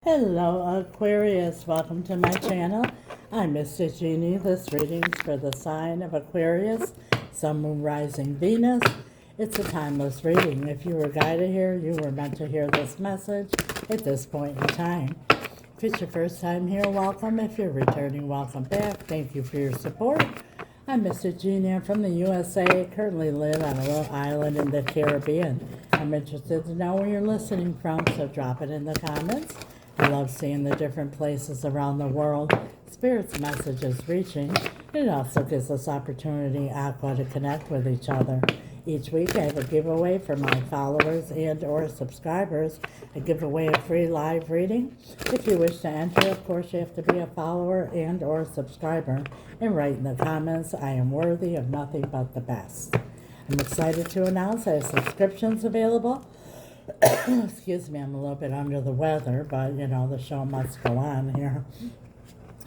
Hello Aquarius, welcome to my channel. I'm Mr. Genie. This reading's for the sign of Aquarius, Sun, Moon, Rising, Venus. It's a timeless reading. If you were guided here, you were meant to hear this message at this point in time. If it's your first time here, welcome. If you're returning, welcome back. Thank you for your support. I'm Mr. Genie. I'm from the USA. Currently live on a little island in the Caribbean. I'm interested to know where you're listening from, so drop it in the comments. I love seeing the different places around the world. Spirit's message is reaching. It also gives us opportunity, Aqua, to connect with each other. Each week I have a giveaway for my followers and or subscribers. I give away a free live reading. If you wish to enter, of course, you have to be a follower and or subscriber. And write in the comments, I am worthy of nothing but the best. I'm excited to announce I have subscriptions available. Excuse me, I'm a little bit under the weather, but you know, the show must go on here.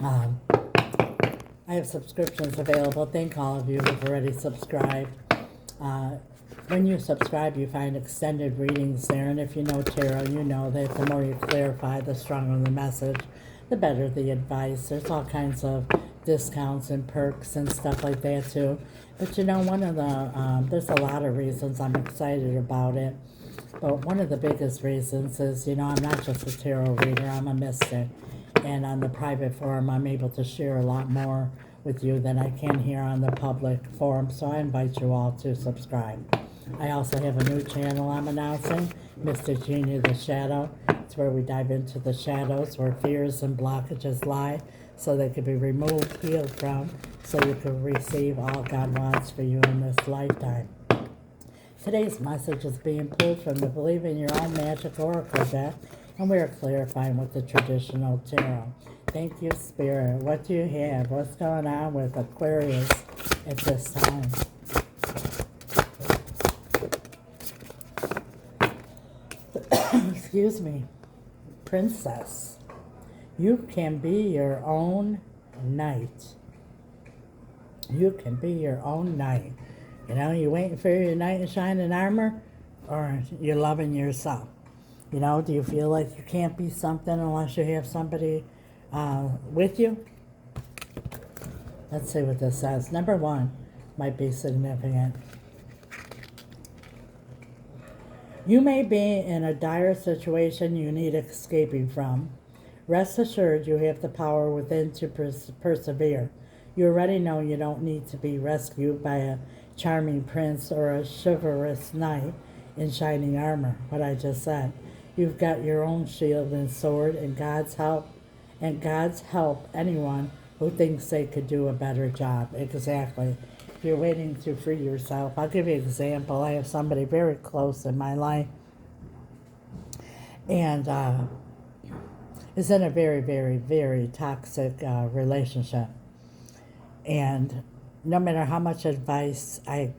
I have subscriptions available. Thank all of you who've already subscribed. When you subscribe, you find extended readings there, and if you know tarot, you know that the more you clarify, the stronger the message, the better the advice. There's all kinds of discounts and perks and stuff like that too. But you know, one of the, there's a lot of reasons I'm excited about it. But one of the biggest reasons is, you know, I'm not just a tarot reader, I'm a mystic. And on the private forum, I'm able to share a lot more with you than I can here on the public forum. So I invite you all to subscribe. I also have a new channel I'm announcing, Mr. Genie the Shadow. It's where we dive into the shadows where fears and blockages lie, so they can be removed, healed from, so you can receive all God wants for you in this lifetime. Today's message is being pulled from the Believe in Your Own Magic Oracle deck, and we are clarifying with the traditional tarot. Thank you, Spirit. What do you have? What's going on with Aquarius at this time? Excuse me. Princess, you can be your own knight. You can be your own knight. You know, you waiting for your knight in shining armor, or you're loving yourself? You know, do you feel like you can't be something unless you have somebody with you? Let's see what this says. Number one might be significant. You may be in a dire situation you need escaping from. Rest assured you have the power within to persevere. You already know you don't need to be rescued by a charming prince or a chivalrous knight in shining armor. What I just said. You've got your own shield and sword, and God's help anyone who thinks they could do a better job. Exactly. If you're waiting to free yourself, I'll give you an example. I have somebody very close in my life, and is in a very, very, very toxic relationship. And no matter how much advice I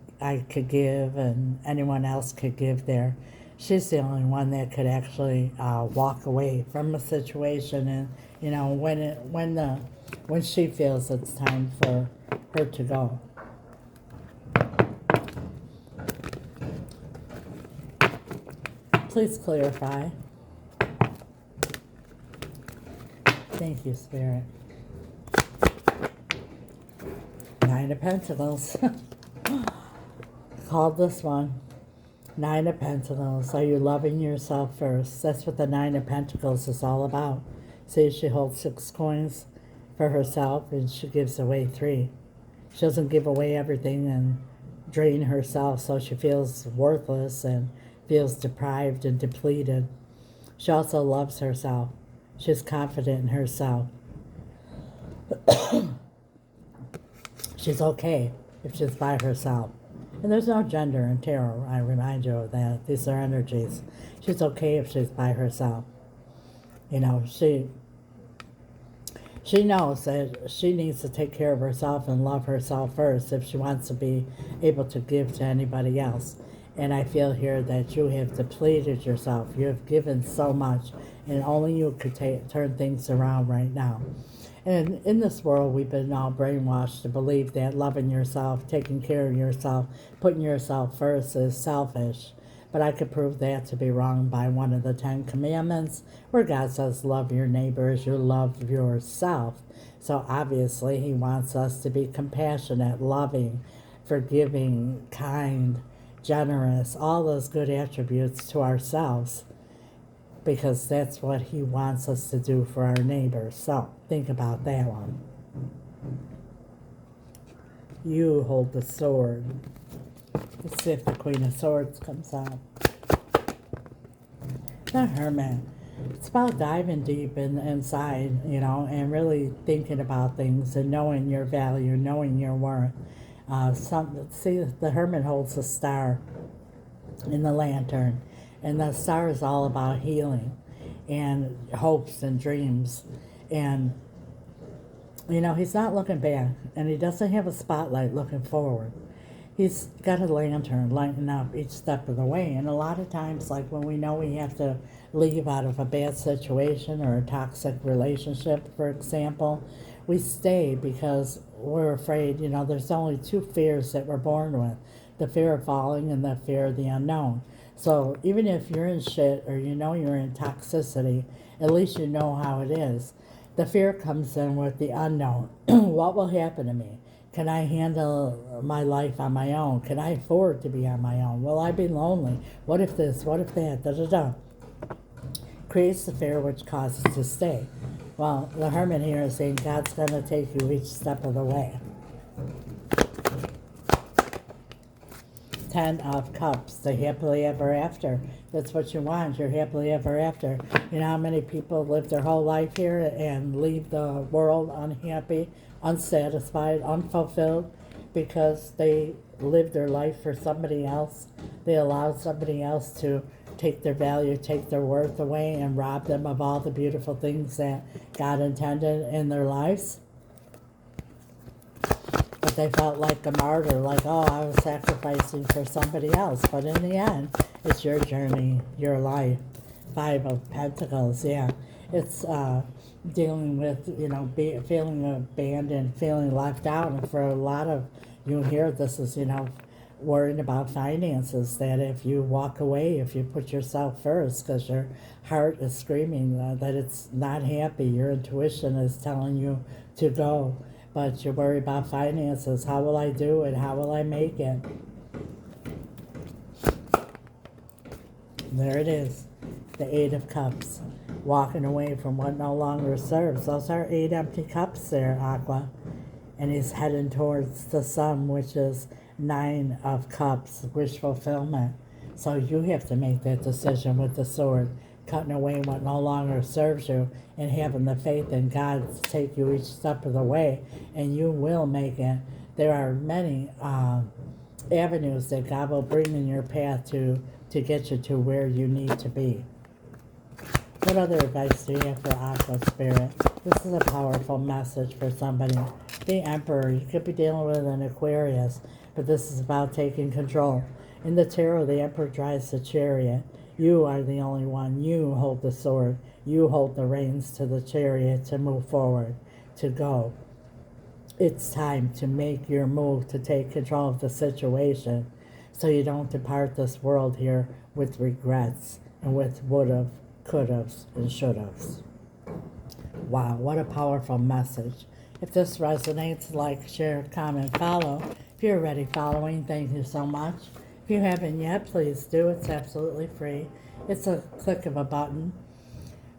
could give and anyone else could give there, she's the only one that could actually walk away from a situation. And you know, when she feels it's time for her to go. Please clarify. Thank you, Spirit. Nine of Pentacles. Called this one. Nine of Pentacles. Are you loving yourself first? That's what the Nine of Pentacles is all about. See, she holds 6 coins for herself and she gives away 3. She doesn't give away everything and drain herself so she feels worthless and feels deprived and depleted. She also loves herself. She's confident in herself. She's okay if she's by herself. And there's no gender in tarot, I remind you of that. These are energies. She's okay if she's by herself. You know, she knows that she needs to take care of herself and love herself first if she wants to be able to give to anybody else. And I feel here that you have depleted yourself. You have given so much, and only you could turn things around right now. And in this world, we've been all brainwashed to believe that loving yourself, taking care of yourself, putting yourself first is selfish. but I could prove that to be wrong by one of the 10 Commandments, where God says, love your neighbor as you love yourself. So obviously he wants us to be compassionate, loving, forgiving, kind, generous, all those good attributes to ourselves, because that's what he wants us to do for our neighbors. So think about that one. You hold the sword. Let's see if the Queen of Swords comes out. The Hermit. It's about diving deep inside, and really thinking about things and knowing your value, knowing your worth. See, the Hermit holds a star in the lantern, and the star is all about healing and hopes and dreams. And he's not looking back, and he doesn't have a spotlight looking forward. He's got a lantern lighting up each step of the way. And a lot of times, like when we know we have to leave out of a bad situation or a toxic relationship, for example, we stay because we're afraid. There's only two fears that we're born with: the fear of falling and the fear of the unknown. So even if you're in shit, or you're in toxicity, at least you know how it is. The fear comes in with the unknown. What will happen to me? Can I handle my life on my own? Can I afford to be on my own? Will I be lonely? What if this? What if that? Da-da-da. Creates the fear, which causes to stay. Well, the Hermit here is saying God's going to take you each step of the way. 10 of Cups, the happily ever after. That's what you want, you're happily ever after. You know how many people live their whole life here and leave the world unhappy, unsatisfied, unfulfilled, because they lived their life for somebody else. They allowed somebody else to take their value, take their worth away, and rob them of all the beautiful things that God intended in their lives. But they felt like a martyr, like, oh, I was sacrificing for somebody else. But in the end, it's your journey, your life. 5 of Pentacles, yeah. It's dealing with, feeling abandoned, feeling left out. And for a lot of you here, this is, worrying about finances, that if you walk away, if you put yourself first, because your heart is screaming that it's not happy, your intuition is telling you to go, but you worry about finances. How will I do it? How will I make it? There it is, the 8 of Cups, walking away from what no longer serves. Those are 8 empty cups there, Aqua. And he's heading towards the sun, which is 9 of Cups, wish fulfillment. So you have to make that decision with the sword, cutting away what no longer serves you and having the faith in God to take you each step of the way, and you will make it. There are many avenues that God will bring in your path to get you to where you need to be. What other advice do you have for Aqua Spirit? This is a powerful message for somebody. The Emperor, you could be dealing with an Aquarius, but this is about taking control. In the tarot, the Emperor drives the chariot. You are the only one. You hold the sword. You hold the reins to the chariot to move forward, to go. It's time to make your move, to take control of the situation, so you don't depart this world here with regrets and with would've, could'ves, and should'ves. Wow, what a powerful message. If this resonates, like, share, comment, follow. If you're already following, thank you so much. If you haven't yet, please do. It's absolutely free. It's a click of a button.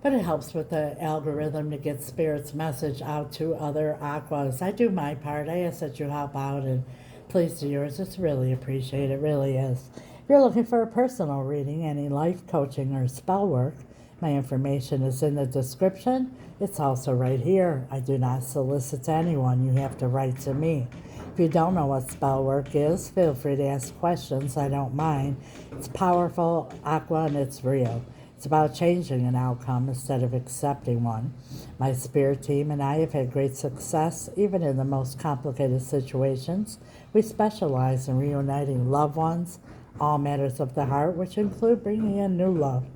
But it helps with the algorithm to get Spirit's message out to other Aquas. I do my part. I ask that you help out, and please do yours. It's really appreciated. It really is. If you're looking for a personal reading, any life coaching or spell work, my information is in the description. It's also right here. I do not solicit anyone. You have to write to me. If you don't know what spell work is, feel free to ask questions. I don't mind. It's powerful, Aqua, and it's real. It's about changing an outcome instead of accepting one. My spirit team and I have had great success, even in the most complicated situations. We specialize in reuniting loved ones, all matters of the heart, which include bringing in new love.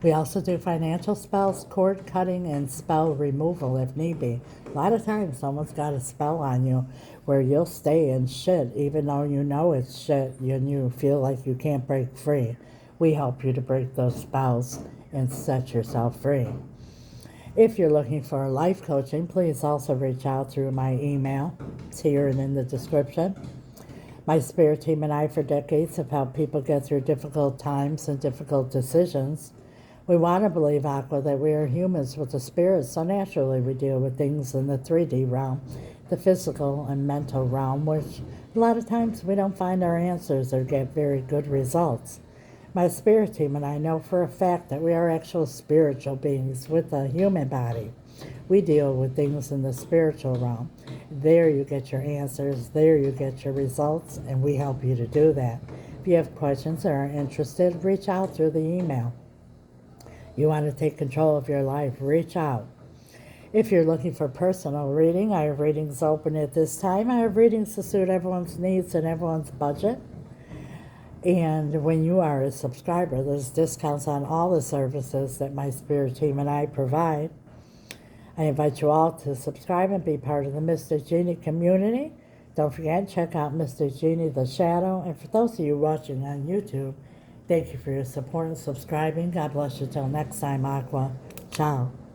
We also do financial spells, cord cutting, and spell removal if need be. A lot of times someone's got a spell on you where you'll stay in shit even though you know it's shit and you feel like you can't break free. We help you to break those spells and set yourself free. If you're looking for life coaching, please also reach out through my email. It's here and in the description. My spirit team and I for decades have helped people get through difficult times and difficult decisions. We want to believe, Aqua, that we are humans with a spirit, so naturally we deal with things in the 3D realm, the physical and mental realm, which a lot of times we don't find our answers or get very good results. My spirit team and I know for a fact that we are actual spiritual beings with a human body. We deal with things in the spiritual realm. There you get your answers, there you get your results, and we help you to do that. If you have questions or are interested, reach out through the email. You want to take control of your life, reach out. If you're looking for personal reading, I have readings open at this time. I have readings to suit everyone's needs and everyone's budget. And when you are a subscriber, there's discounts on all the services that my spirit team and I provide. I invite you all to subscribe and be part of the Mystic Genie community. Don't forget, check out Mystic Genie The Shadow. And for those of you watching on YouTube, thank you for your support and subscribing. God bless you till next time, Aqua. Ciao.